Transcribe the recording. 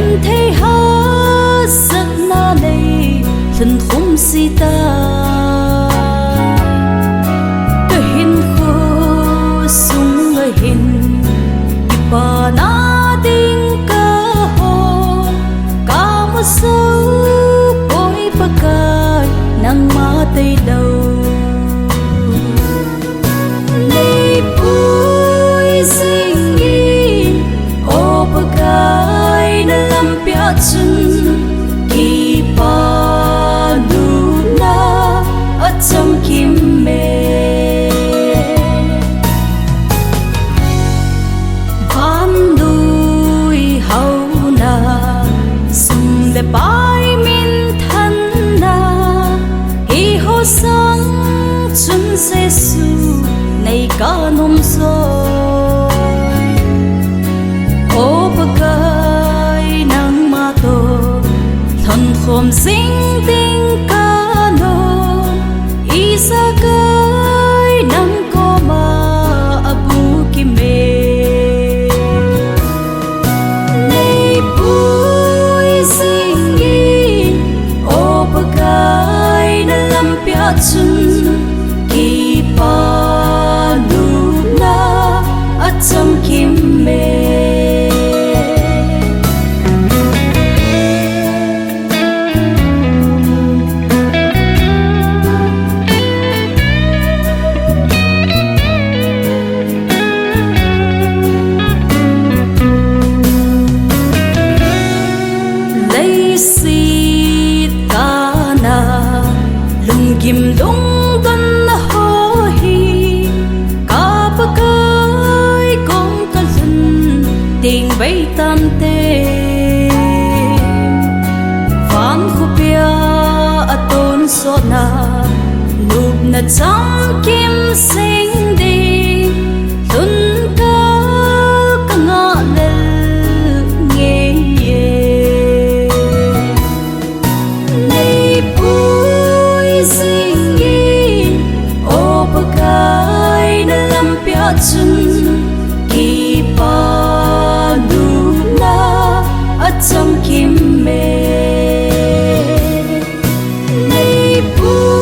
Genthei ha sat na nei lhunkhum sita Kahinkho sung ahin Kipa na ding kaho kamujou pakai nangma teilou Neipui Jingin Opakai nalam chun Kipa houna acham Vannoi houna sung le bai min thanna Hiho sang chun Jesu nay kanom soi Opakai nangma to lhonkhom jing ding kanna Ijakai nangkom abukim Neipui Jingin Opakai nalam chun Kipa houna acham Leiset kanna lhunkhum lungdon hohi pakai kong kalun ting bay tam te van khupia aton so na nub na chamkim sing ding lun ka kanga lel nge ye Neipui Jingin Opakai nalam chun Kipa houna acham Neipui